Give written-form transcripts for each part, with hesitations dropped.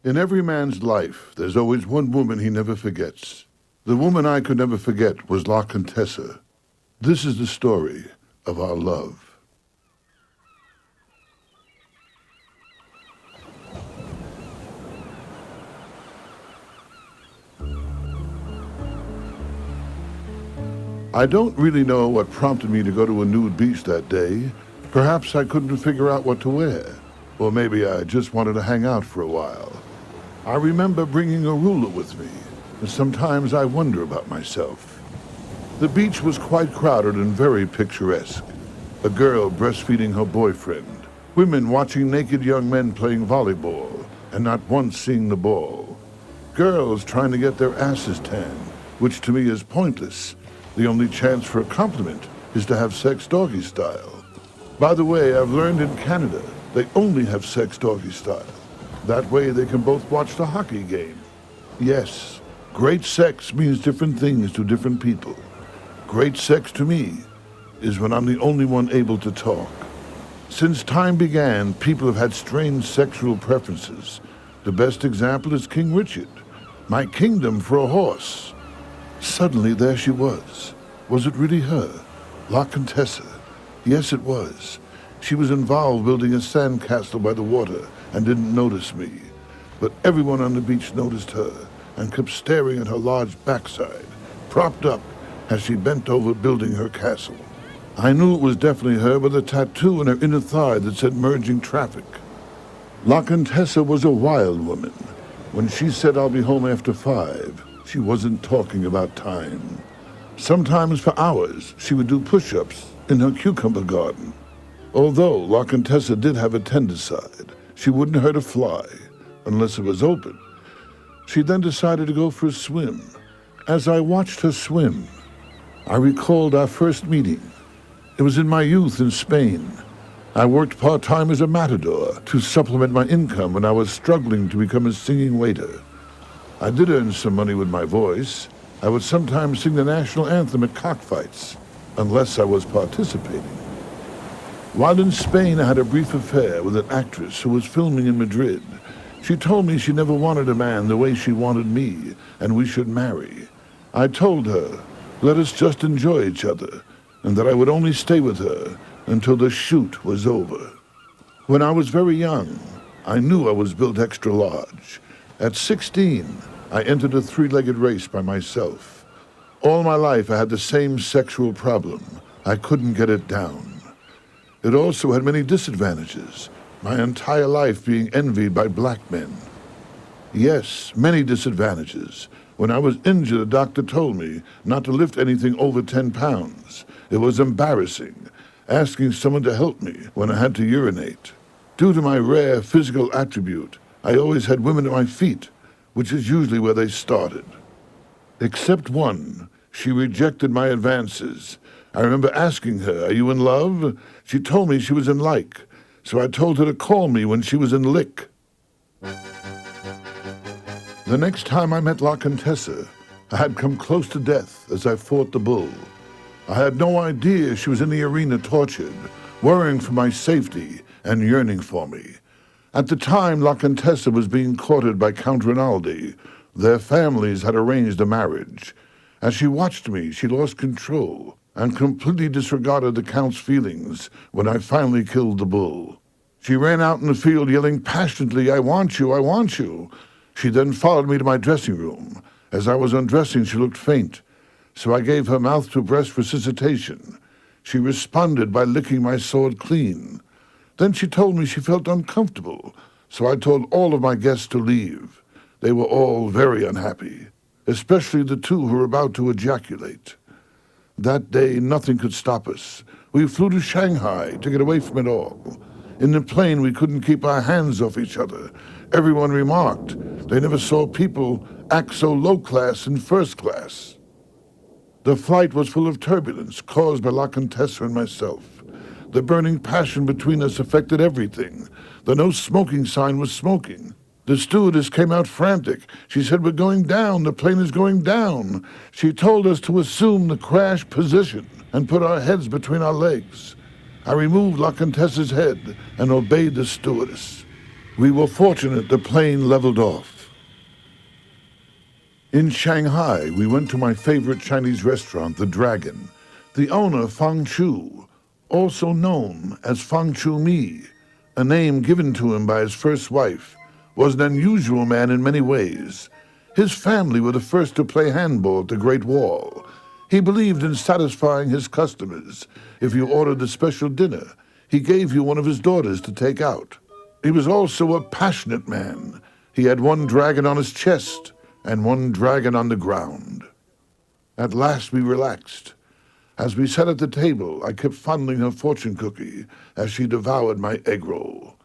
In every man's life, there's always one woman he never forgets. The woman I could never forget was La Contessa. This is the story of our love. I don't really know what prompted me to go to a nude beach that day. Perhaps I couldn't figure out what to wear. Or maybe I just wanted to hang out for a while. I remember bringing a ruler with me, and sometimes I wonder about myself. The beach was quite crowded and very picturesque. A girl breastfeeding her boyfriend, women watching naked young men playing volleyball, and not once seeing the ball. Girls trying to get their asses tanned, which to me is pointless. The only chance for a compliment is to have sex doggy style. By the way, I've learned in Canada, they only have sex doggy style. That way they can both watch the hockey game. Yes, great sex means different things to different people. Great sex to me is when I'm the only one able to talk. Since time began, people have had strange sexual preferences. The best example is King Richard. My kingdom for a horse. Suddenly, there she was. Was it really her? La Contessa. Yes, it was. She was involved building a sandcastle by the water and didn't notice me. But everyone on the beach noticed her and kept staring at her large backside, propped up as she bent over building her castle. I knew it was definitely her by the tattoo on her inner thigh that said merging traffic. La Contessa was a wild woman. When she said I'll be home after 5, she wasn't talking about time. Sometimes for hours, she would do push-ups in her cucumber garden. Although La Contessa did have a tender side, she wouldn't hurt a fly unless it was open. She then decided to go for a swim. As I watched her swim, I recalled our first meeting. It was in my youth in Spain. I worked part-time as a matador to supplement my income when I was struggling to become a singing waiter. I did earn some money with my voice. I would sometimes sing the national anthem at cockfights, unless I was participating. While in Spain, I had a brief affair with an actress who was filming in Madrid. She told me she never wanted a man the way she wanted me, and we should marry. I told her, let us just enjoy each other, and that I would only stay with her until the shoot was over. When I was very young, I knew I was built extra large. At 16, I entered a 3-legged race by myself. All my life, I had the same sexual problem. I couldn't get it down. It also had many disadvantages, my entire life being envied by black men. Yes, many disadvantages. When I was injured, a doctor told me not to lift anything over 10 pounds. It was embarrassing, asking someone to help me when I had to urinate. Due to my rare physical attribute, I always had women at my feet, which is usually where they started. Except one. She rejected my advances. I remember asking her, are you in love? She told me she was in like, so I told her to call me when she was in lick. The next time I met La Contessa, I had come close to death as I fought the bull. I had no idea she was in the arena tortured, worrying for my safety and yearning for me. At the time, La Contessa was being courted by Count Rinaldi. Their families had arranged a marriage. As she watched me, she lost control and completely disregarded the Count's feelings when I finally killed the bull. She ran out in the field yelling passionately, I want you, I want you. She then followed me to my dressing room. As I was undressing, she looked faint, so I gave her mouth-to-breast resuscitation. She responded by licking my sword clean. Then she told me she felt uncomfortable, so I told all of my guests to leave. They were all very unhappy, especially the 2 who were about to ejaculate. That day, nothing could stop us. We flew to Shanghai to get away from it all. In the plane, we couldn't keep our hands off each other. Everyone remarked they never saw people act so low-class in first class. The flight was full of turbulence caused by La Contessa and myself. The burning passion between us affected everything. The no smoking sign was smoking. The stewardess came out frantic. She said, we're going down. The plane is going down. She told us to assume the crash position and put our heads between our legs. I removed La Contessa's head and obeyed the stewardess. We were fortunate the plane leveled off. In Shanghai, we went to my favorite Chinese restaurant, The Dragon. The owner, Fang Chu, also known as Fang Chu Mi, a name given to him by his first wife, was an unusual man in many ways. His family were the first to play handball at the Great Wall. He believed in satisfying his customers. If you ordered a special dinner, he gave you one of his daughters to take out. He was also a passionate man. He had one dragon on his chest and one dragon on the ground. At last we relaxed. As we sat at the table, I kept fondling her fortune cookie as she devoured my egg roll.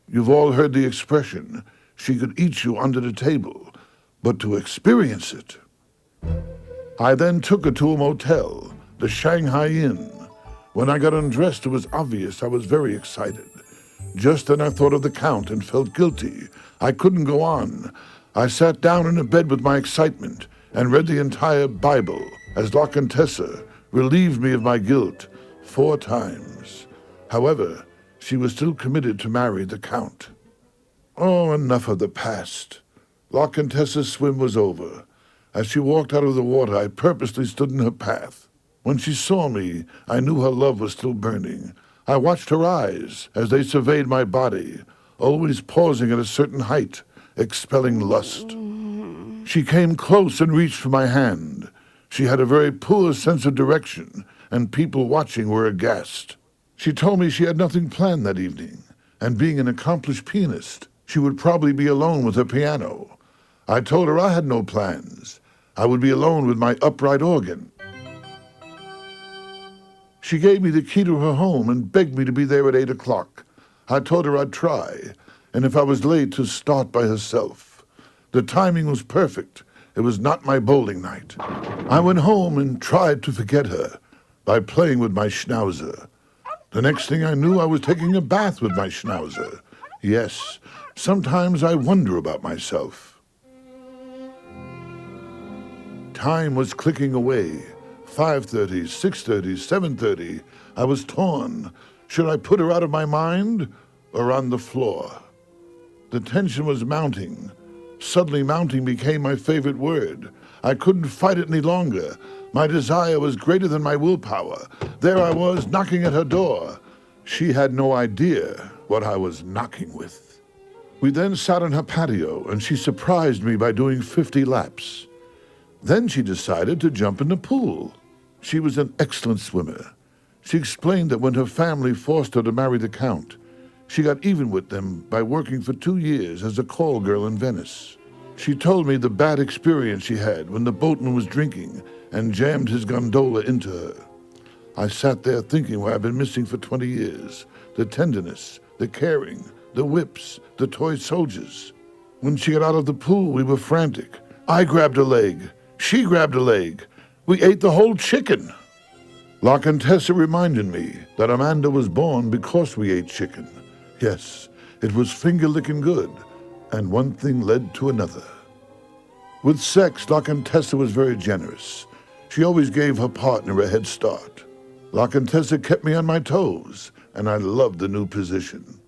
You've all heard the expression, she could eat you under the table, but to experience it. I then took her to a motel, the Shanghai Inn. When I got undressed, it was obvious I was very excited. Just then I thought of the Count and felt guilty. I couldn't go on. I sat down in a bed with my excitement and read the entire Bible as La Contessa relieved me of my guilt 4 times. However, she was still committed to marry the Count. Oh, enough of the past. La Contessa's swim was over. As she walked out of the water, I purposely stood in her path. When she saw me, I knew her love was still burning. I watched her eyes as they surveyed my body, always pausing at a certain height, expelling lust. She came close and reached for my hand. She had a very poor sense of direction, and people watching were aghast. She told me she had nothing planned that evening, and being an accomplished pianist, she would probably be alone with her piano. I told her I had no plans. I would be alone with my upright organ. She gave me the key to her home and begged me to be there at 8 o'clock. I told her I'd try, and if I was late, to start by herself. The timing was perfect. It was not my bowling night. I went home and tried to forget her by playing with my schnauzer. The next thing I knew, I was taking a bath with my schnauzer. Yes, sometimes I wonder about myself. Time was clicking away. 5:30, 6:30, 7:30. I was torn. Should I put her out of my mind or on the floor? The tension was mounting. Suddenly, mounting became my favorite word. I couldn't fight it any longer. My desire was greater than my willpower. There I was, knocking at her door. She had no idea what I was knocking with. We then sat on her patio, and she surprised me by doing 50 laps. Then she decided to jump in the pool. She was an excellent swimmer. She explained that when her family forced her to marry the Count, she got even with them by working for 2 years as a call girl in Venice. She told me the bad experience she had when the boatman was drinking and jammed his gondola into her. I sat there thinking what I've been missing for 20 years. The tenderness, the caring, the whips, the toy soldiers. When she got out of the pool, we were frantic. I grabbed a leg. She grabbed a leg. We ate the whole chicken. La Contessa reminded me that Amanda was born because we ate chicken. Yes, it was finger-licking good, and one thing led to another. With sex, La Contessa was very generous. She always gave her partner a head start. La Contessa kept me on my toes, and I loved the new position.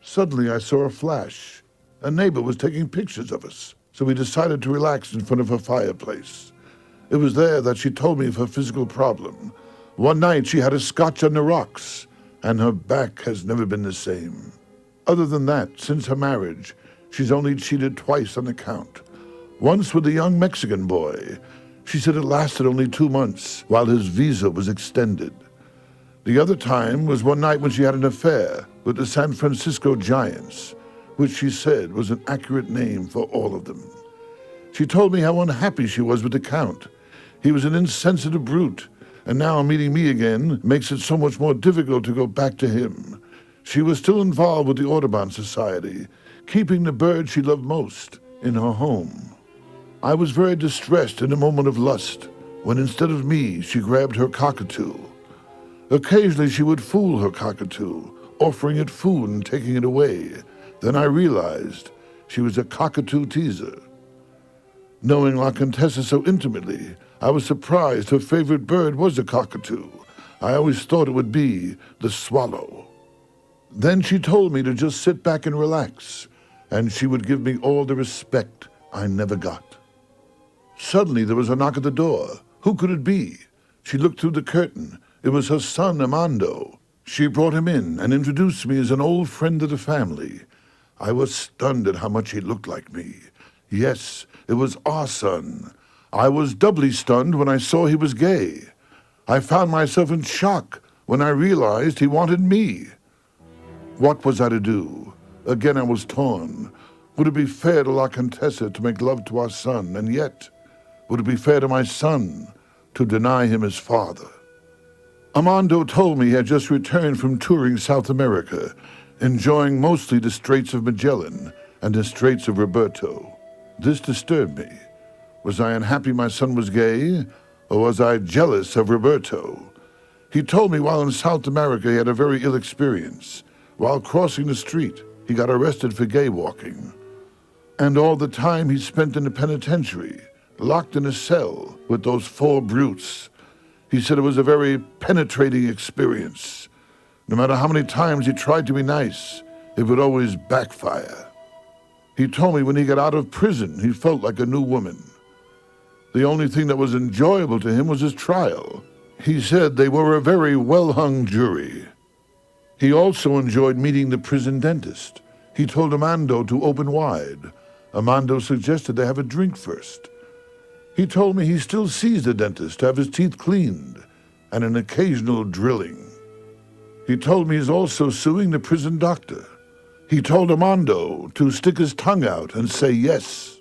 Suddenly, I saw a flash. A neighbor was taking pictures of us, so we decided to relax in front of her fireplace. It was there that she told me of her physical problem. One night, she had a scotch on the rocks, and her back has never been the same. Other than that, since her marriage, she's only cheated twice on the Count. Once with a young Mexican boy. She said it lasted only 2 months while his visa was extended. The other time was one night when she had an affair with the San Francisco Giants, which she said was an accurate name for all of them. She told me how unhappy she was with the Count. He was an insensitive brute, and now meeting me again makes it so much more difficult to go back to him. She was still involved with the Audubon Society, keeping the bird she loved most in her home. I was very distressed in a moment of lust, when instead of me, she grabbed her cockatoo. Occasionally she would fool her cockatoo, offering it food and taking it away. Then I realized she was a cockatoo teaser. Knowing La Contessa so intimately, I was surprised her favorite bird was a cockatoo. I always thought it would be the swallow. Then she told me to just sit back and relax. and she would give me all the respect I never got. Suddenly there was a knock at the door. Who could it be? She looked through the curtain. It was her son, Armando. She brought him in and introduced me as an old friend of the family. I was stunned at how much he looked like me. Yes, it was our son. I was doubly stunned when I saw he was gay. I found myself in shock when I realized he wanted me. What was I to do? Again I was torn. Would it be fair to La Contessa to make love to our son, and yet, would it be fair to my son to deny him his father? Armando told me he had just returned from touring South America, enjoying mostly the Straits of Magellan and the Straits of Roberto. This disturbed me. Was I unhappy my son was gay, or was I jealous of Roberto? He told me while in South America he had a very ill experience. While crossing the street, he got arrested for gay walking. And all the time he spent in the penitentiary, locked in a cell with those 4 brutes. He said it was a very penetrating experience. No matter how many times he tried to be nice, it would always backfire. He told me when he got out of prison, he felt like a new woman. The only thing that was enjoyable to him was his trial. He said they were a very well-hung jury. He also enjoyed meeting the prison dentist. He told Armando to open wide. Armando suggested they have a drink first. He told me he still sees the dentist to have his teeth cleaned and an occasional drilling. He told me he's also suing the prison doctor. He told Armando to stick his tongue out and say yes.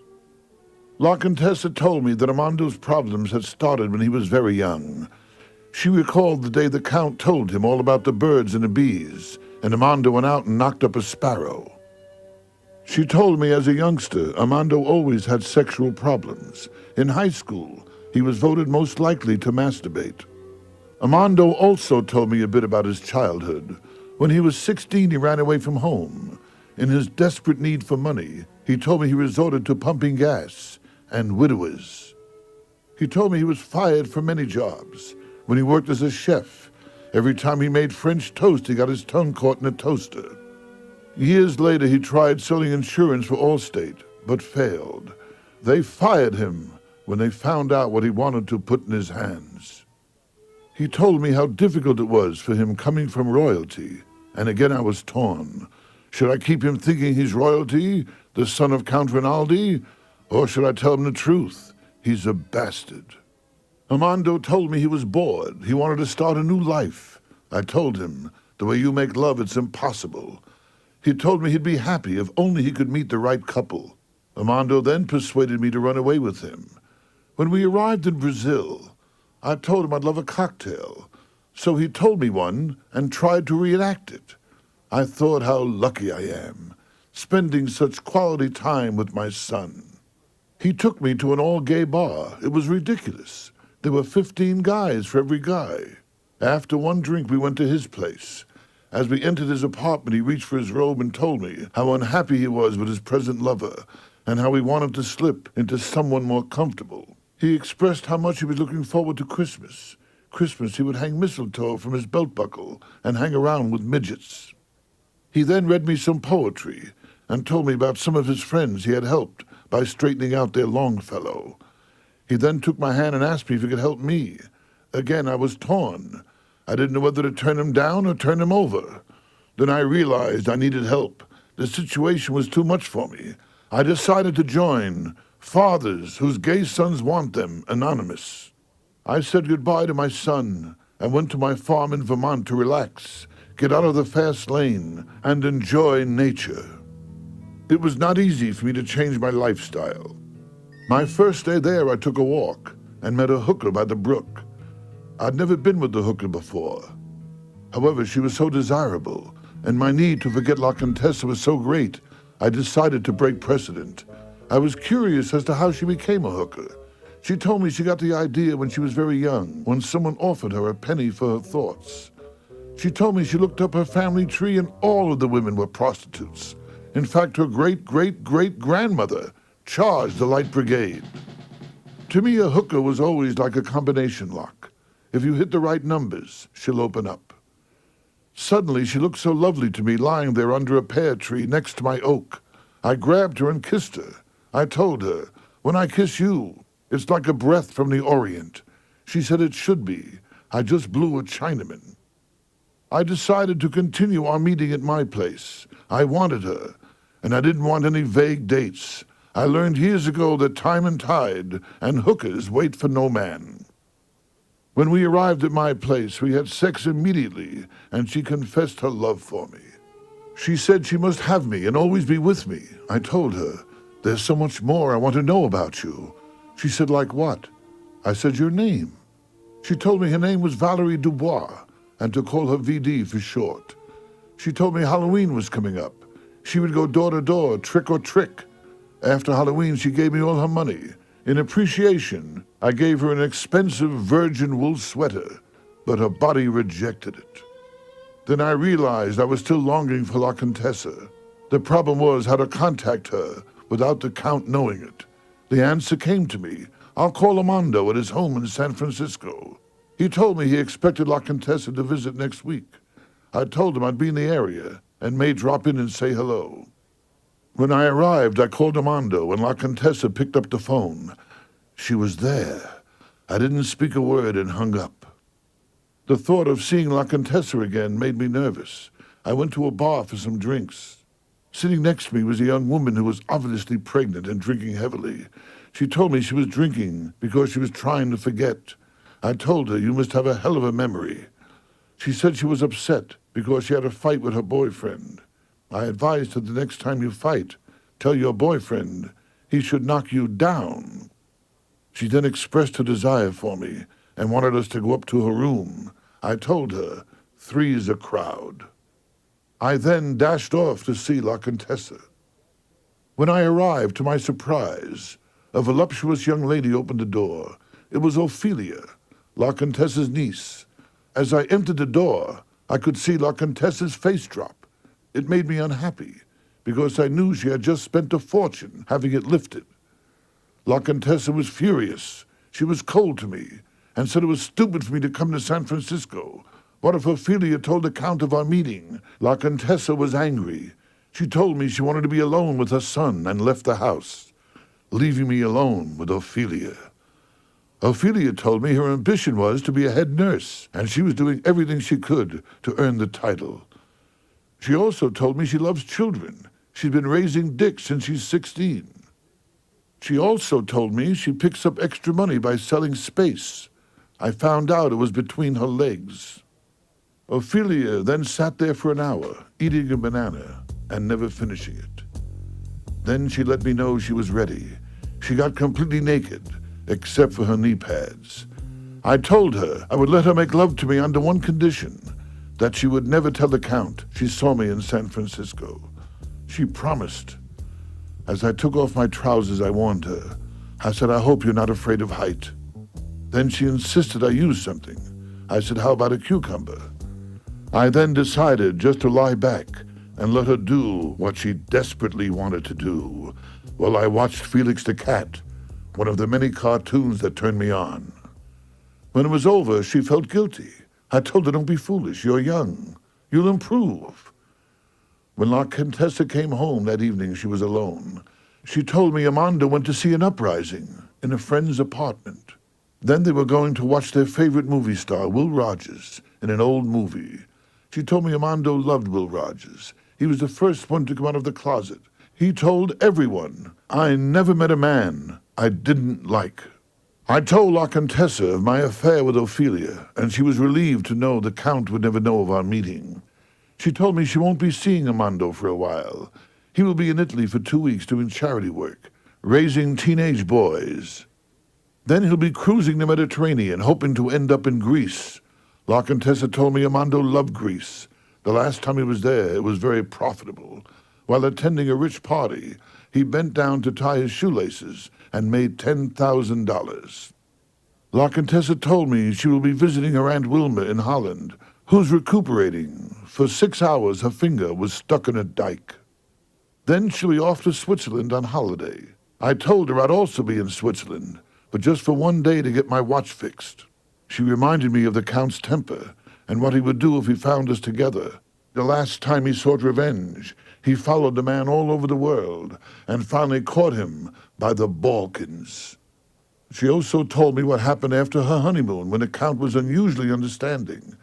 La Contessa told me that Armando's problems had started when he was very young. She recalled the day the Count told him all about the birds and the bees, and Armando went out and knocked up a sparrow. She told me as a youngster, Armando always had sexual problems. In high school, he was voted most likely to masturbate. Armando also told me a bit about his childhood. When he was 16, he ran away from home. In his desperate need for money, he told me he resorted to pumping gas and widowers. He told me he was fired from many jobs. When he worked as a chef, every time he made French toast, he got his tongue caught in a toaster. Years later, he tried selling insurance for Allstate, but failed. They fired him when they found out what he wanted to put in his hands. He told me how difficult it was for him coming from royalty, and again I was torn. Should I keep him thinking he's royalty, the son of Count Rinaldi, or should I tell him the truth? He's a bastard. Armando told me he was bored. He wanted to start a new life. I told him, the way you make love, it's impossible. He told me he'd be happy if only he could meet the right couple. Armando then persuaded me to run away with him. When we arrived in Brazil, I told him I'd love a cocktail. So he told me one and tried to reenact it. I thought how lucky I am, spending such quality time with my son. He took me to an all-gay bar. It was ridiculous. There were 15 guys for every guy. After one drink, we went to his place. As we entered his apartment, he reached for his robe and told me how unhappy he was with his present lover and how he wanted to slip into someone more comfortable. He expressed how much he was looking forward to Christmas. Christmas, he would hang mistletoe from his belt buckle and hang around with midgets. He then read me some poetry and told me about some of his friends he had helped by straightening out their Longfellow. He then took my hand and asked me if he could help me. Again, I was torn. I didn't know whether to turn him down or turn him over. Then I realized I needed help. The situation was too much for me. I decided to join Fathers Whose Gay Sons Want Them, Anonymous. I said goodbye to my son and went to my farm in Vermont to relax, get out of the fast lane, and enjoy nature. It was not easy for me to change my lifestyle. My first day there, I took a walk and met a hooker by the brook. I'd never been with the hooker before. However, she was so desirable, and my need to forget La Contessa was so great, I decided to break precedent. I was curious as to how she became a hooker. She told me she got the idea when she was very young, when someone offered her a penny for her thoughts. She told me she looked up her family tree and all of the women were prostitutes. In fact, her great-great-great-grandmother charged the Light Brigade. To me, a hooker was always like a combination lock. If you hit the right numbers, she'll open up. Suddenly, she looked so lovely to me lying there under a pear tree next to my oak. I grabbed her and kissed her. I told her, when I kiss you, it's like a breath from the Orient. She said it should be. I just blew a Chinaman. I decided to continue our meeting at my place. I wanted her, and I didn't want any vague dates. I learned years ago that time and tide and hookers wait for no man. When we arrived at my place, we had sex immediately, and she confessed her love for me. She said she must have me and always be with me. I told her, there's so much more I want to know about you. She said, like what? I said, your name. She told me her name was Valerie Dubois, and to call her VD for short. She told me Halloween was coming up. She would go door to door, trick or trick. After Halloween, she gave me all her money. In appreciation, I gave her an expensive virgin wool sweater, but her body rejected it. Then I realized I was still longing for La Contessa. The problem was how to contact her without the Count knowing it. The answer came to me. I'll call Armando at his home in San Francisco. He told me he expected La Contessa to visit next week. I told him I'd be in the area and may drop in and say hello. When I arrived, I called Armando and La Contessa picked up the phone. She was there. I didn't speak a word and hung up. The thought of seeing La Contessa again made me nervous. I went to a bar for some drinks. Sitting next to me was a young woman who was obviously pregnant and drinking heavily. She told me she was drinking because she was trying to forget. I told her, you must have a hell of a memory. She said she was upset because she had a fight with her boyfriend. I advised her the next time you fight, tell your boyfriend he should knock you down. She then expressed her desire for me and wanted us to go up to her room. I told her, 3's a crowd. I then dashed off to see La Contessa. When I arrived, to my surprise, a voluptuous young lady opened the door. It was Ophelia, La Contessa's niece. As I entered the door, I could see La Contessa's face drop. It made me unhappy, because I knew she had just spent a fortune having it lifted. La Contessa was furious. She was cold to me, and said it was stupid for me to come to San Francisco. What if Ophelia told the Count of our meeting? La Contessa was angry. She told me she wanted to be alone with her son and left the house, leaving me alone with Ophelia. Ophelia told me her ambition was to be a head nurse, and she was doing everything she could to earn the title. She also told me she loves children. She's been raising Dick since she's 16. She also told me she picks up extra money by selling space. I found out it was between her legs. Ophelia then sat there for an hour, eating a banana and never finishing it. Then she let me know she was ready. She got completely naked, except for her knee pads. I told her I would let her make love to me under one condition, that she would never tell the Count she saw me in San Francisco. She promised. As I took off my trousers, I warned her. I said, I hope you're not afraid of height. Then she insisted I use something. I said, how about a cucumber? I then decided just to lie back and let her do what she desperately wanted to do while I watched Felix the Cat, one of the many cartoons that turned me on. When it was over, she felt guilty. I told her, don't be foolish, you're young. You'll improve. When La Contessa came home that evening, she was alone. She told me Armando went to see an uprising in a friend's apartment. Then they were going to watch their favorite movie star, Will Rogers, in an old movie. She told me Armando loved Will Rogers. He was the first one to come out of the closet. He told everyone, I never met a man I didn't like. I told La Contessa of my affair with Ophelia, and she was relieved to know the Count would never know of our meeting. She told me she won't be seeing Armando for a while. He will be in Italy for 2 weeks doing charity work, raising teenage boys. Then he'll be cruising the Mediterranean, hoping to end up in Greece. La Contessa told me Armando loved Greece. The last time he was there, it was very profitable. While attending a rich party, he bent down to tie his shoelaces and made $10,000. La Contessa told me she will be visiting her Aunt Wilma in Holland, who's recuperating. For 6 hours, her finger was stuck in a dike. Then she'll be off to Switzerland on holiday. I told her I'd also be in Switzerland, but just for 1 day to get my watch fixed. She reminded me of the Count's temper and what he would do if he found us together. The last time he sought revenge, He followed the man all over the world and finally caught him by the Balkans. She also told me what happened after her honeymoon when the Count was unusually understanding.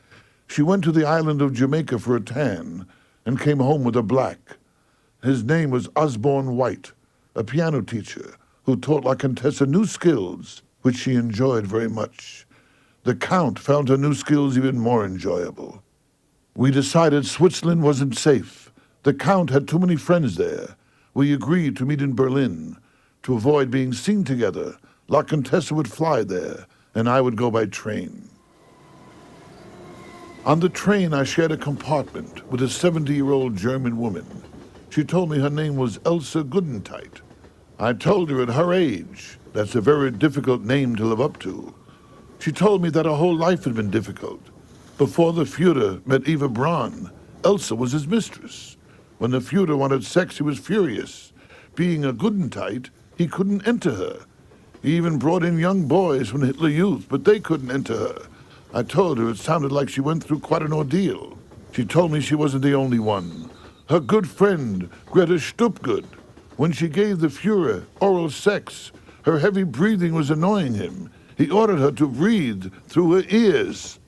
She went to the island of Jamaica for a tan and came home with a black. His name was Osborne White, a piano teacher who taught La Contessa new skills, which she enjoyed very much. The Count found her new skills even more enjoyable. We decided Switzerland wasn't safe. The Count had too many friends there. We agreed to meet in Berlin. To avoid being seen together, La Contessa would fly there, and I would go by train. On the train, I shared a compartment with a 70-year-old German woman. She told me her name was Elsa Goodentite. I told her at her age, that's a very difficult name to live up to. She told me that her whole life had been difficult. Before the Führer met Eva Braun, Elsa was his mistress. When the Führer wanted sex, he was furious. Being a Goodentite, he couldn't enter her. He even brought in young boys from the Hitler Youth, but they couldn't enter her. I told her it sounded like she went through quite an ordeal. She told me she wasn't the only one. Her good friend, Greta Stupgut, when she gave the Führer oral sex, her heavy breathing was annoying him. He ordered her to breathe through her ears.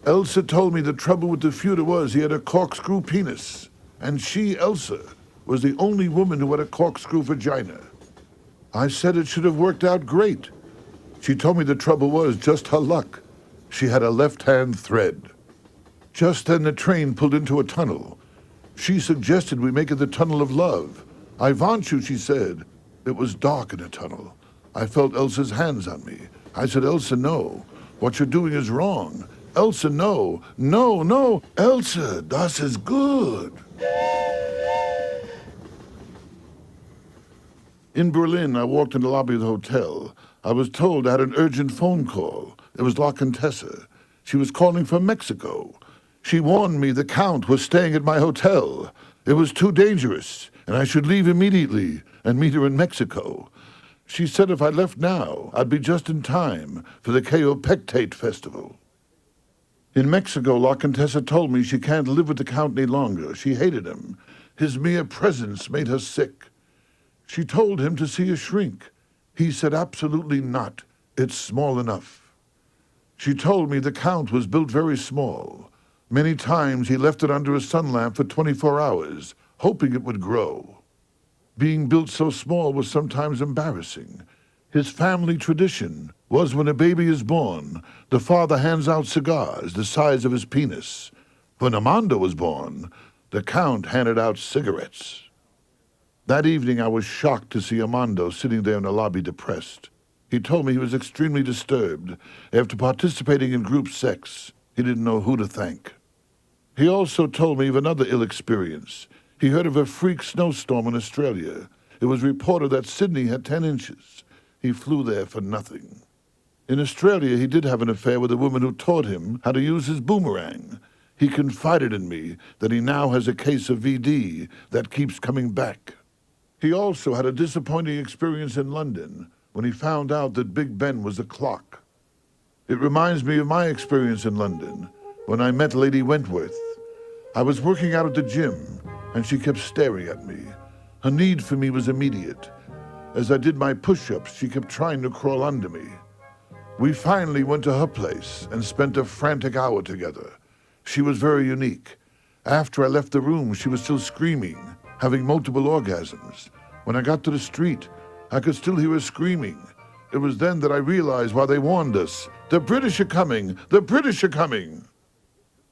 Elsa told me the trouble with the Führer was he had a corkscrew penis, and she, Elsa, was the only woman who had a corkscrew vagina. I said it should have worked out great. She told me the trouble was just her luck. She had a left-hand thread. Just then the train pulled into a tunnel. She suggested we make it the Tunnel of Love. I want you, she said. It was dark in the tunnel. I felt Elsa's hands on me. I said, Elsa, no. What you're doing is wrong. Elsa, no. No, no. Elsa, das is good. In Berlin, I walked in the lobby of the hotel. I was told I had an urgent phone call. It was La Contessa. She was calling from Mexico. She warned me the Count was staying at my hotel. It was too dangerous, and I should leave immediately and meet her in Mexico. She said if I left now, I'd be just in time for the Kaopectate Festival. In Mexico, La Contessa told me she can't live with the Count any longer. She hated him. His mere presence made her sick. She told him to see a shrink. He said absolutely not. It's small enough. She told me the Count was built very small. Many times he left it under a sun lamp for 24 hours, hoping it would grow. Being built so small was sometimes embarrassing. His family tradition was when a baby is born, the father hands out cigars the size of his penis. When Amanda was born, the Count handed out cigarettes. That evening I was shocked to see Amando sitting there in the lobby depressed. He told me he was extremely disturbed. After participating in group sex, he didn't know who to thank. He also told me of another ill experience. He heard of a freak snowstorm in Australia. It was reported that Sydney had 10 inches. He flew there for nothing. In Australia, he did have an affair with a woman who taught him how to use his boomerang. He confided in me that he now has a case of VD that keeps coming back. He also had a disappointing experience in London when he found out that Big Ben was a clock. It reminds me of my experience in London when I met Lady Wentworth. I was working out at the gym, and she kept staring at me. Her need for me was immediate. As I did my push-ups, she kept trying to crawl under me. We finally went to her place and spent a frantic hour together. She was very unique. After I left the room, she was still screaming, having multiple orgasms. When I got to the street, I could still hear her screaming. It was then that I realized why they warned us. The British are coming! The British are coming!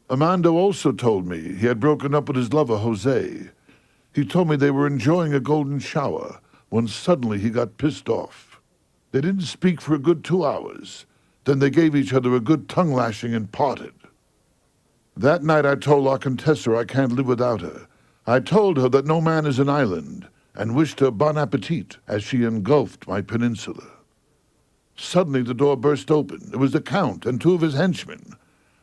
Amando also told me he had broken up with his lover, Jose. He told me they were enjoying a golden shower when suddenly he got pissed off. They didn't speak for a good 2 hours. Then they gave each other a good tongue lashing and parted. That night I told La Contessa I can't live without her. I told her that no man is an island and wished her bon appetit as she engulfed my peninsula. Suddenly the door burst open. It was the Count and 2 of his henchmen.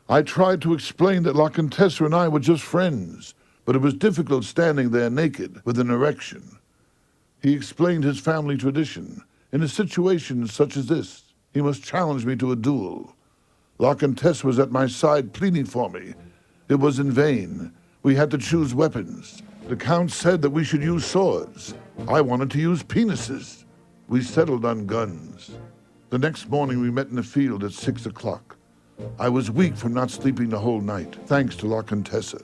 I tried to explain that La Contessa and I were just friends, but it was difficult standing there naked with an erection. He explained his family tradition. In a situation such as this, he must challenge me to a duel. La Contessa was at my side pleading for me. It was in vain. We had to choose weapons. The Count said that we should use swords. I wanted to use penises. We settled on guns. The next morning we met in the field at 6 o'clock. I was weak from not sleeping the whole night, thanks to La Contessa.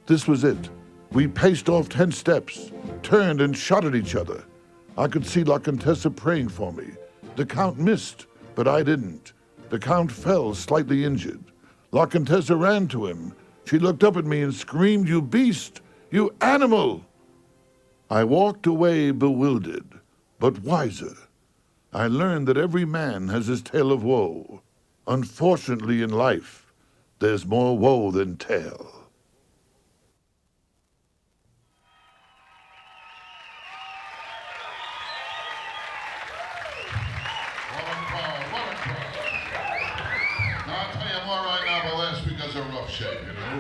This was it. We paced off 10 steps, turned and shot at each other. I could see La Contessa praying for me. The Count missed, but I didn't. The Count fell, slightly injured. La Contessa ran to him. She looked up at me and screamed, "You beast! You animal!" I walked away bewildered, but wiser. I learned that every man has his tale of woe. Unfortunately, in life, there's more woe than tale. Shape, you know?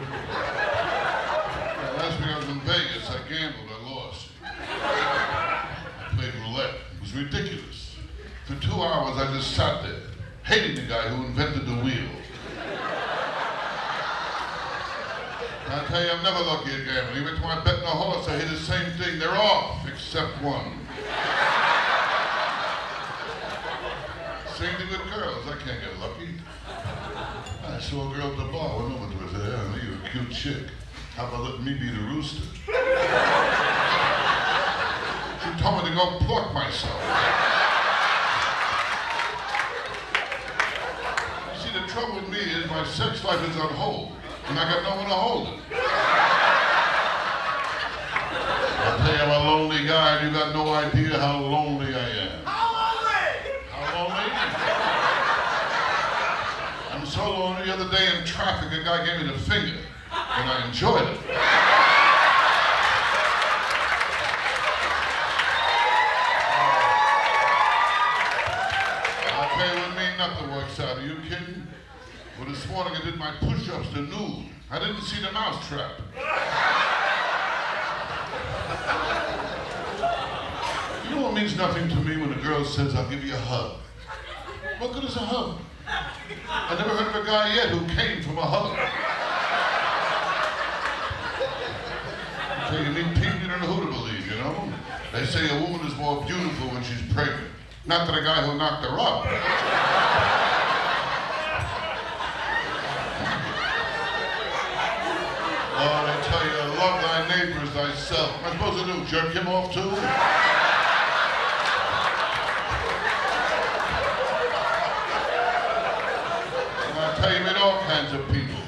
Last week I was in Vegas, I gambled, I lost. I played roulette, it was ridiculous. For 2 hours I just sat there, hating the guy who invented the wheel. I tell you, I'm never lucky at gambling. Every time I bet on a horse, I hit the same thing. They're off, except one. Same to good girls, I can't get lucky. I saw a girl at the bar, went over to her and said, "Yeah, you're a cute chick. How about letting me be the rooster?" She told me to go pluck myself. You see, the trouble with me is my sex life is on hold, and I got no one to hold it. I'll tell you, I'm a lonely guy, and you got no idea how lonely I am. How lonely? I'm so lonely. The other day in traffic, a guy gave me the finger, and I enjoyed it. I'll tell you, with me, nothing works out. Are you kidding? Well, this morning I did my push-ups to noon. I didn't see the mousetrap. You know what means nothing to me when a girl says, "I'll give you a hug"? What good is a hug? I never heard of a guy yet who came from a hug. So you meet people you don't know who to believe, you know? They say a woman is more beautiful when she's pregnant. Not to the guy who knocked her up. Lord, I tell you, love thy neighbor as thyself. What am I supposed to do, jerk him off too? I meet all kinds of people.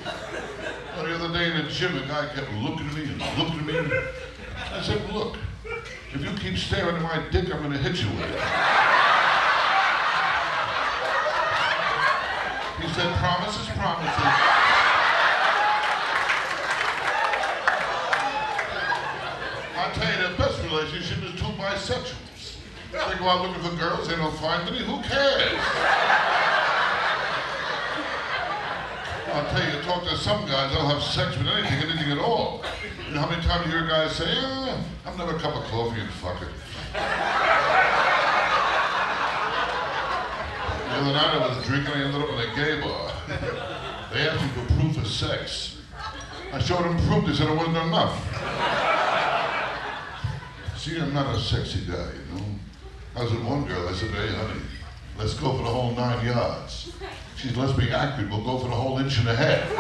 Well, the other day in the gym, a guy kept looking at me and looking at me. I said, "Look, if you keep staring at my dick, I'm gonna hit you with it." He said, "Promises, promises." I'll tell you, the best relationship is two bisexuals. They go out looking for girls, they don't find any, who cares? I'll tell you, talk to some guys, they'll have sex with anything at all. You know how many times you hear guys say, "I'll never a cup of coffee and fuck it." The other night I was drinking, I ended up in a gay bar. They asked me for proof of sex. I showed them proof, they said it wasn't enough. See, I'm not a sexy guy, you know. I was with one girl, I said, "Hey, honey, let's go for the whole 9 yards. She's, "Let's be accurate, we'll go for the whole 1.5 inches.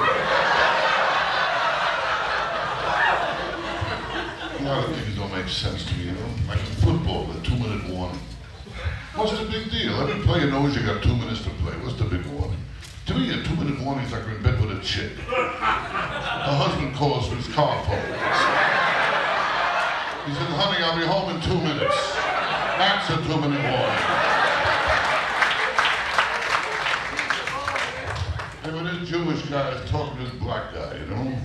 A lot of things don't make sense to me, you know. Like in football, the 2-minute warning. What's the big deal? Every player knows you got 2 minutes to play. What's the big warning? To me, a 2-minute warning is like you're in bed with a chick. A husband calls for his car phone. He said, "Honey, I'll be home in 2 minutes. That's a 2-minute warning." There was this Jewish guy was talking to this black guy, you know.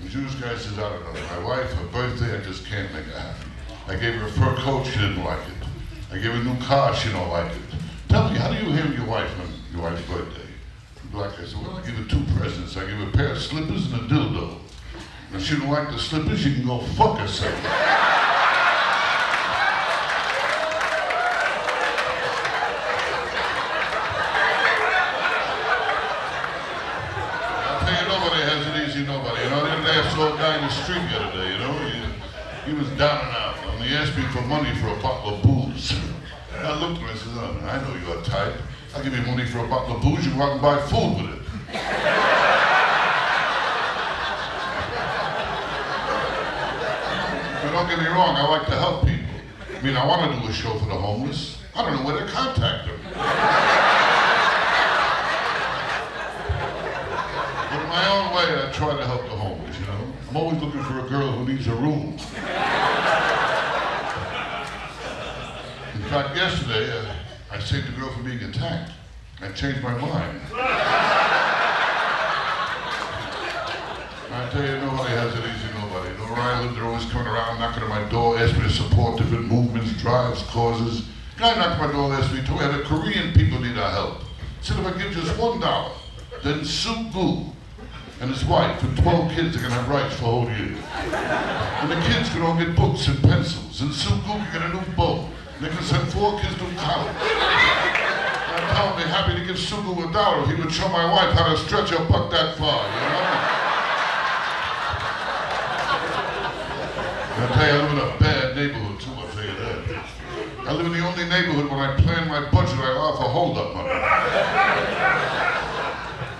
The Jewish guy says, "I don't know, my wife, her birthday, I just can't make her happy. I gave her a fur coat, she didn't like it. I gave her a new car, she don't like it. Tell me, how do you handle your wife on your wife's birthday?" The black guy said, "Well, I give her 2 presents. I give her a pair of slippers and a dildo. And if she don't like the slippers, she can go fuck herself." Nobody has it easy, nobody. You know, the other day I saw a guy in the street He was down and out, and he asked me for money for a bottle of booze. I looked at him and I said, oh, I know your type. I'll give you money for a bottle of booze, you can go out and buy food with it. Now, don't get me wrong, I like to help people. I mean, I want to do a show for the homeless. I don't know where to contact them. But in my own way, I try to help the homeless, you know? I'm always looking for a girl who needs a room. In fact, yesterday, I saved a girl from being attacked. I changed my mind. I tell you, nobody has it easy, nobody. You know, where I live, they're always coming around, knocking on my door, asking me to support different movements, drives, causes. Guy knocked on my door last week, told me that Korean people need our help. Said if I give just $1, then Suk-gu and his wife and 12 kids are gonna have rights for a whole year. And the kids can all get books and pencils, and Suk-gu can get a new boat. They can send 4 kids to college. I told him they're happy to give Suk-gu $1 if he would show my wife how to stretch her butt that far, you know? I tell you, I live in a bad neighborhood too, I'll tell you that. I live in the only neighborhood when I plan my budget, I offer hold-up money.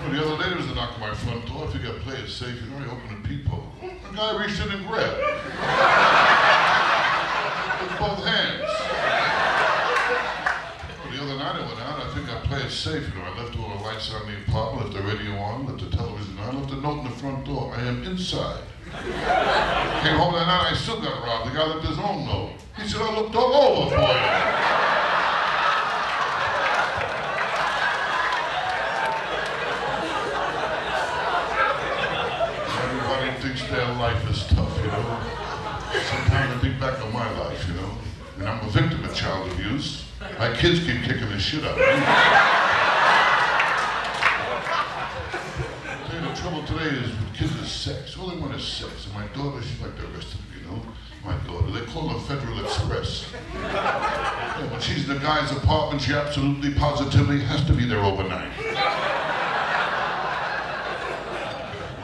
Well, the other day there was a knock on my front door. I figured I'd play it safe, you know, I opened the peephole. The guy reached in and grabbed it. With both hands. Well, the other night I went out, I think I'd play it safe, you know. I left all the lights on in the apartment, left the radio on, left the television on, left a note in the front door. I am inside. Came home that night, I still got robbed. The guy left his own note. He said, I looked all over for you. Everybody thinks their life is tough, you know. Sometimes I think back on my life, you know. And I'm a victim of child abuse. My kids keep kicking the shit out of me. The trouble today is with kids is sex. All they want is sex. And my daughter, she's like the rest of them, you know. My daughter, they call her Federal Express. Yeah, when she's in the guy's apartment, she absolutely, positively has to be there overnight.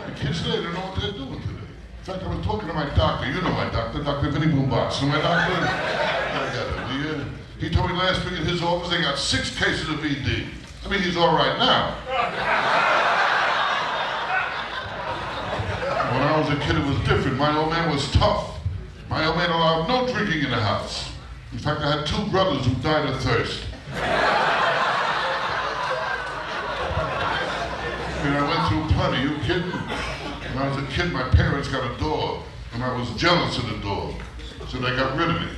The kids today don't know what they're doing today. In fact, I was talking to my doctor. You know my doctor, Dr. Vinny Boombox. So my doctor, he told me last week in his office they got 6 cases of ED. I mean, he's all right now. When I was a kid, it was different. My old man was tough. My old man allowed no drinking in the house. In fact, I had 2 brothers who died of thirst. I mean, I went through plenty. You kidding? When I was a kid, my parents got a dog, and I was jealous of the dog, so they got rid of me.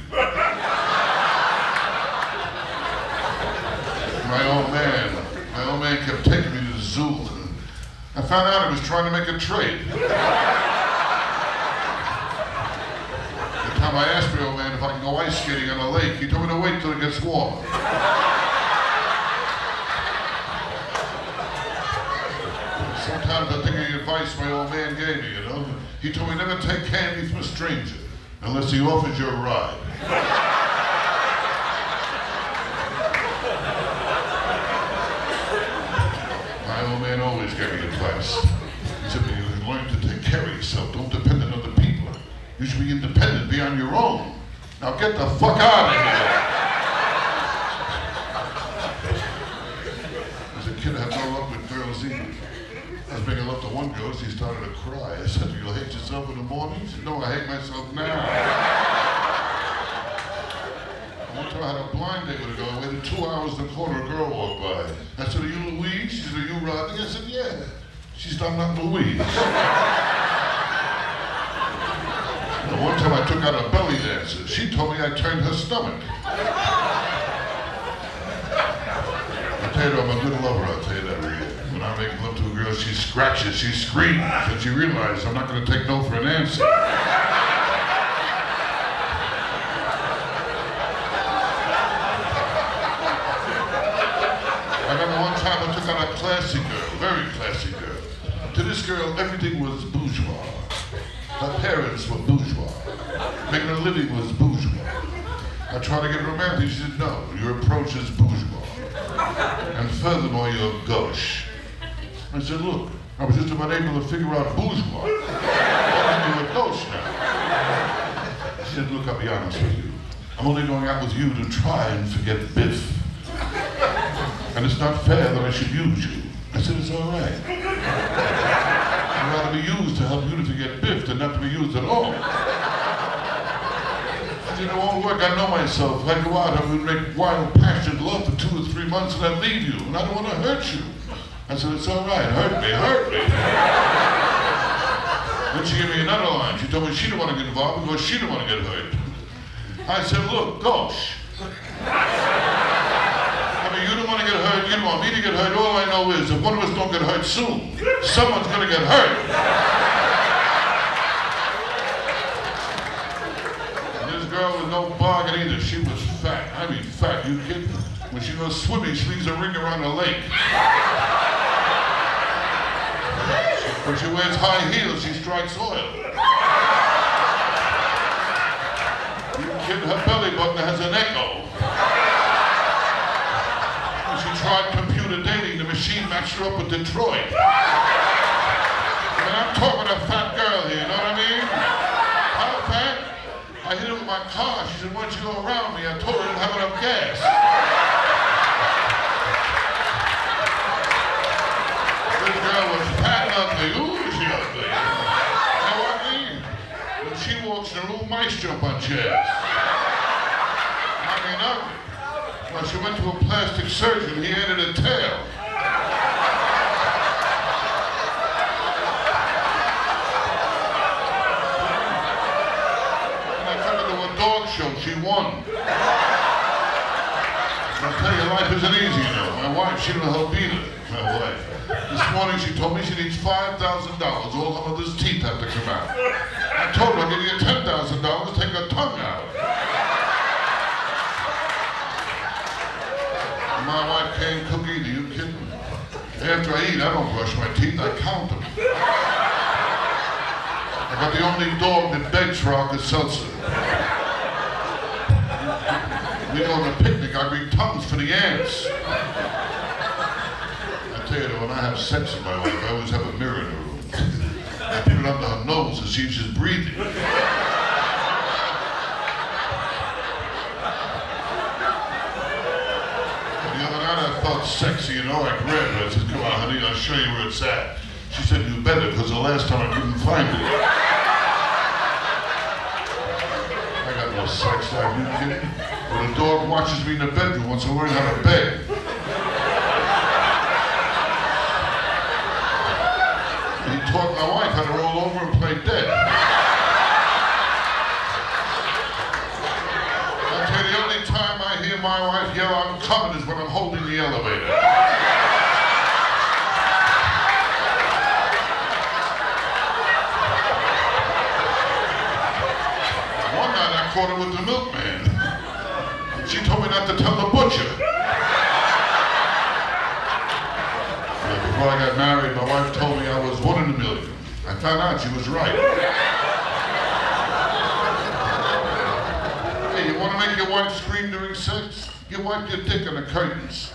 My old man kept taking me to the zoo. I found out he was trying to make a trade. The time I asked my old man if I can go ice skating on a lake, he told me to wait till it gets warm. Sometimes I think of the advice my old man gave me, you know. He told me never take candy from a stranger unless he offers you a ride. My old man always gave me advice. He said, you learn to take care of yourself. Don't depend on other people. You should be independent, be on your own. Now get the fuck out of here. As a kid, I had no luck with girls either. I was making love to one girl, she started to cry. I said, you'll hate yourself in the morning? She said, no, I hate myself now. One time I had a blind date with a girl. I waited 2 hours in the corner, a girl walked by. I said, are you Louise? She said, are you Rodney? I said, yeah. She said, I'm not Louise. One time I took out a belly dancer. She told me I turned her stomach. I tell you, I'm a good lover, I'll tell you that, Rita. When I make love to a girl, she scratches, she screams, and she realizes I'm not going to take no for an answer. I remember one time I took out a classy girl, very classy girl. To this girl, everything was bourgeois. Her parents were bourgeois. Making a living was bourgeois. I tried to get romantic. She said, no, your approach is bourgeois. And furthermore, you're gauche. I said, look, I was just about able to figure out bourgeois. Why are you a gauche now? She said, look, I'll be honest with you. I'm only going out with you to try and forget Biff. And it's not fair that I should use you. I said, it's all right. I'd rather be used to help you to forget Biff than not to be used at all. I said, it won't work. I know myself. If I go out, I would make wild, passionate love for 2 or 3 months and I'd leave you. And I don't want to hurt you. I said, it's all right. Hurt me, hurt me. Then she gave me another line. She told me she didn't want to get involved because she didn't want to get hurt. I said, look, gosh. I mean, you don't want to get hurt, you don't want me to get hurt. All I know is if one of us don't get hurt soon, someone's going to get hurt. And this girl was no bargain either. She was fat. I mean, fat. You kidding? When she goes swimming, she leaves a ring around the lake. When she wears high heels, she strikes oil. You kidding? Her belly button has an echo. When she tried computer dating, the machine matched her up with Detroit. I mean, I'm talking a fat girl here, you know what I mean? How fat? I hit her with my car. She said, why don't you go around me? I told her I didn't have enough gas. This girl was fat and ugly. Ooh, she ugly. You know what I mean? When she walks in the room, mice jump on chairs. I mean, ugly. Well, she went to a plastic surgeon. He added a tail. And I took her to a dog show. She won. I'll tell you, life isn't easy, you know. My wife, she don't help either. My wife. This morning she told me she needs $5,000. All her mother's teeth have to come out. I told her I'll give you $10,000, take her tongue out. And my wife can't cook either, you kidding me? After I eat, I don't brush my teeth, I count them. I got the only dog that begs for Alka-Seltzer. We go on a picnic, I bring tongues for the ants. I tell you that when I have sex with my wife, I always have a mirror in the room. I put it under her nose to see if she's breathing. The other night I felt sexy, you know, I grabbed her. I said, come on, honey, I'll show you where it's at. She said, you better, because the last time I couldn't find it. I got no sex life, you kidding? When the dog watches me in the bedroom once I learn how to beg. He taught my wife how to roll over and play dead. I'll tell you, the only time I hear my wife yell, I'm coming, is when I'm holding the elevator. One night I caught her with the milkman. She told me not to tell the butcher. Before I got married, my wife told me I was 1 in a million. I found out she was right. Hey, you want to make your wife scream during sex? You wipe your dick on the curtains.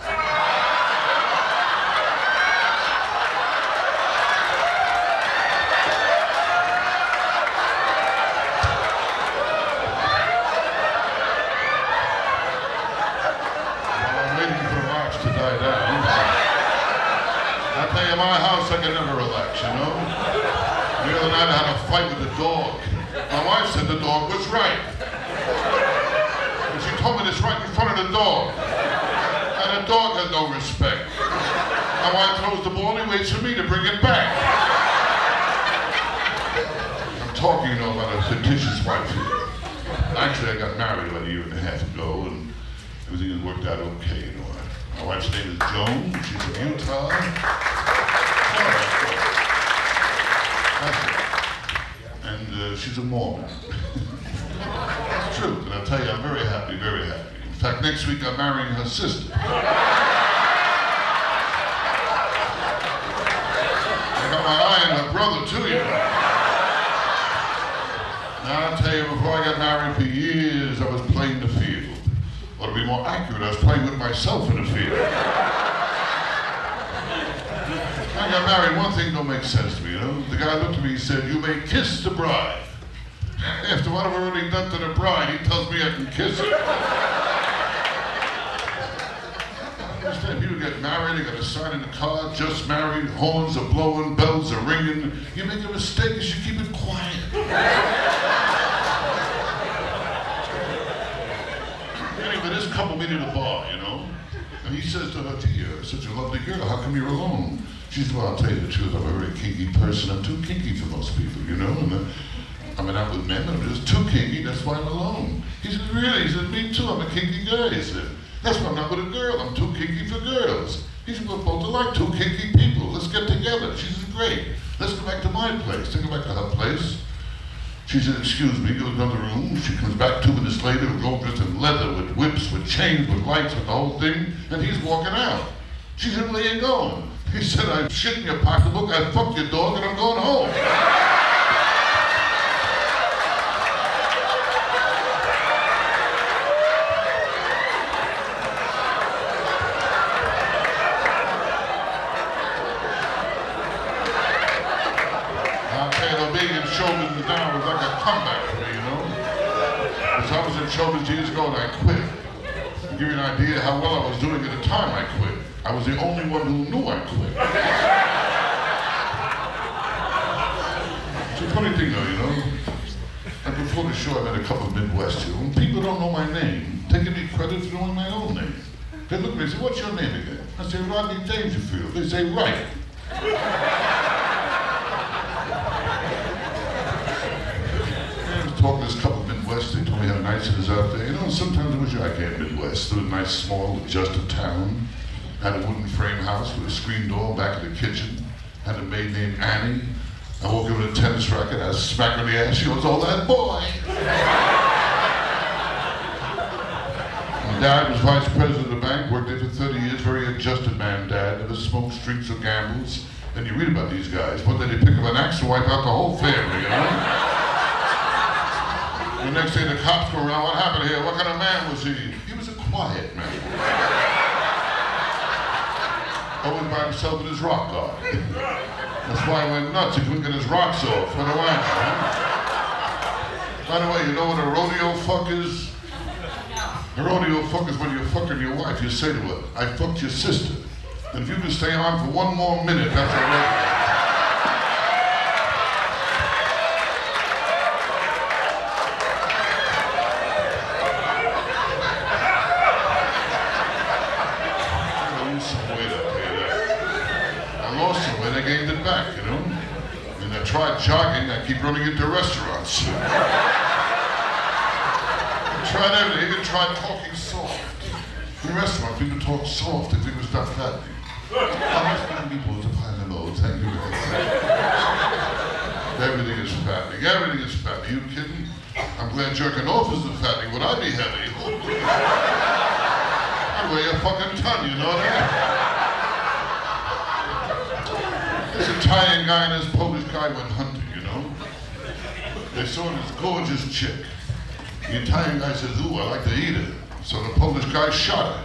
In my house, I can never relax, you know? The other night I had a fight with the dog. My wife said the dog was right. And she told me this right in front of the dog. And the dog has no respect. My wife throws the ball and he waits for me to bring it back. I'm talking, you know, about a fictitious wife here. Actually, I got married about 1.5 years ago, and everything has worked out okay, you know. My wife's name is Joan. She's from Utah. And she's a Mormon. It's true, and I'll tell you, I'm very happy, very happy. In fact, next week I'm marrying her sister. I got my eye on her brother too, you know. Now I'll tell you, before I got married for years, I was playing the field. Or to be more accurate, I was playing with myself in the field. I got married, one thing don't make sense to me, you know? The guy looked at me, he said, you may kiss the bride. After what I've already done to the bride, he tells me I can kiss her. I understand people get married, they got to sign in the car, just married, horns are blowing, bells are ringing. You make a mistake, you should keep it quiet. Anyway, this couple meet at a bar, you know, and he says to her, gee, you're such a lovely girl, how come you're alone? She says, well, I'll tell you the truth, I'm a very kinky person, I'm too kinky for most people, you know, and I mean, out with men, I'm just too kinky, that's why I'm alone. He said, really? He said, me too, I'm a kinky guy. He said, that's why I'm not with a girl, I'm too kinky for girls. He said, we're both alike, two kinky people, let's get together. She said, great, let's go back to my place. They go back to her place. She said, excuse me, goes down the room. She comes back 2 minutes later, with all dressed in leather, with whips, with chains, with lights, with the whole thing, and he's walking out. She said, where you going? He said, I'm shitting your pocketbook, I fucked your dog, and I'm going home. Showbiz now was like a comeback for me, you know? Because I was in showbiz years ago and I quit. To give you an idea how well I was doing at the time I quit. I was the only one who knew I quit. It's a funny thing though, you know? And before the show I met a couple of Midwest here. When people don't know my name, they give me credit for knowing my own name. They look at me and say, what's your name again? I say, Rodney Dangerfield. They say, right. Talking to this couple of Midwest, they told me how nice it is out there. You know, sometimes I wish I came Midwest. There was a nice, small, adjusted town. Had a wooden frame house with a screen door back in the kitchen. Had a maid named Annie. I woke up with a tennis racket. I smacked her in the ass. She goes, oh, that boy. My dad was vice president of the bank, worked there for 30 years, very adjusted man, Dad. Never smoked, drinks, or gambles. And you read about these guys. One day they pick up an axe and wipe out the whole family, you know? The next day the cops go around, what happened here? What kind of man was he? He was a quiet man. Always by himself with his rock garden. That's why he went nuts, he couldn't get his rocks off. What do I know? By the way, you know what a rodeo fuck is? A rodeo fuck is when you're fucking your wife, you say to her, I fucked your sister. And if you can stay on for 1 more minute, that's a rodeo. I gained it back, you know? And I tried jogging, I keep running into restaurants. I tried everything, even tried talking soft. In restaurants, people talk soft if people stop fattening. People to find them old, thank you very much. Everything is fattening, everything is fattening. You kidding? I'm glad jerking off isn't fattening. Would I be heavy? I weigh a fucking ton, you know that? This Italian guy and this Polish guy went hunting, you know? They saw this gorgeous chick. The Italian guy says, ooh, I like to eat it. So the Polish guy shot her.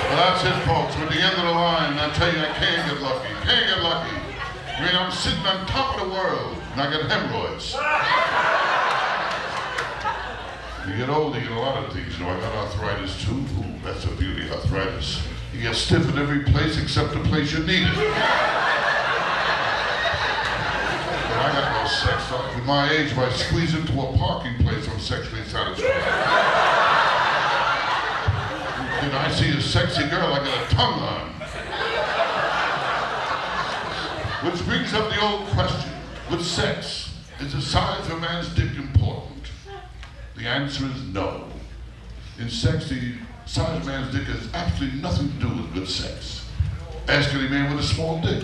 Well, that's it, folks. We're at the end of the line. I tell you, I can't get lucky. Can't get lucky. I mean, I'm sitting on top of the world, and I get hemorrhoids. You get old, you get a lot of things. You know, I got arthritis too. Ooh, that's a beauty, arthritis. You get stiff in every place except the place you need it. But I got no sex. At my age, if I squeeze into a parking place, I'm sexually satisfied. And I see a sexy girl, I got a tongue on. Which brings up the old question. With sex, is the size of a man's dick important? The answer is no. In sex, the size of a man's dick has absolutely nothing to do with good sex. Ask any man with a small dick.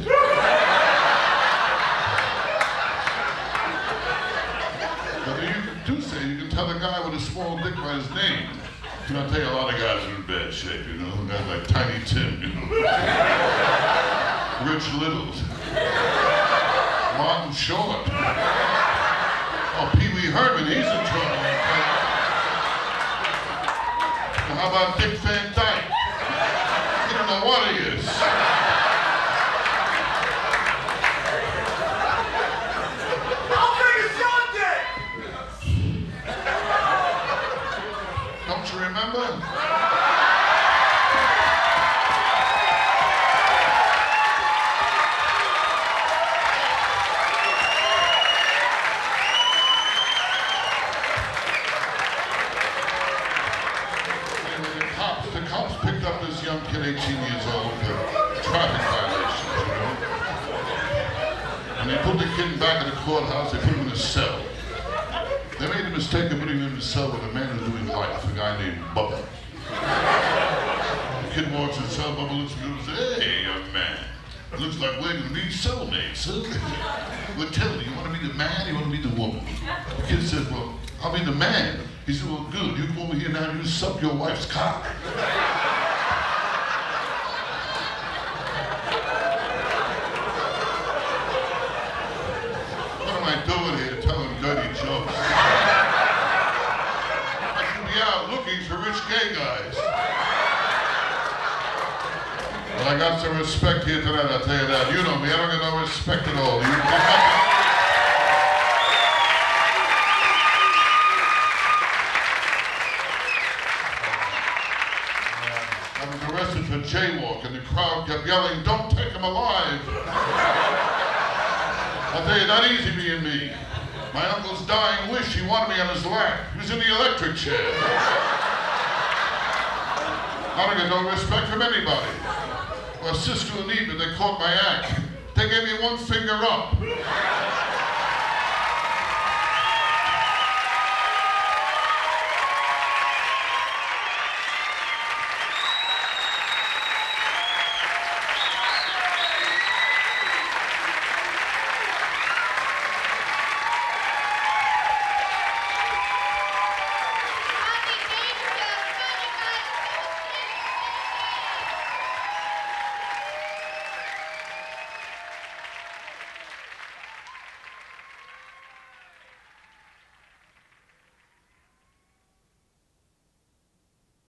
But you do say you can tell a guy with a small dick by his name. And I'll tell you, a lot of guys are in bad shape, you know. Guys like Tiny Tim, you know. Rich Littles. Martin Short. Oh, Pee Wee Herman, he's in trouble. How about Dick Van Dyke? this. How big is your dick? Don't you remember? The cops picked up this young kid, 18 years old, for traffic violations, you know? And they put the kid back in the courthouse, they put him in a cell. They made the mistake of putting him in a cell with a man who's doing life, a guy named Bubba. The kid walks in the cell, Bubba looks at him and says, "Hey, young man, it looks like we're gonna be cellmates, huh? Well, tell me, you wanna be the man or you wanna be the woman?" The kid says, "Well, I'll be the man." He said, "Well, good, you come over here now and you suck your wife's cock." What am I doing here telling dirty jokes? I should be out looking for rich gay guys. Well, I got some respect here tonight, I'll tell you that. You know me, I don't get no respect at all. I was arrested for jaywalking. The crowd kept yelling, "Don't take him alive." I'll tell you, not easy being me. My uncle's dying wish, he wanted me on his lap. He was in the electric chair. I don't get no respect from anybody. Well, Cisco and Eva, they caught my act. They gave me one finger up.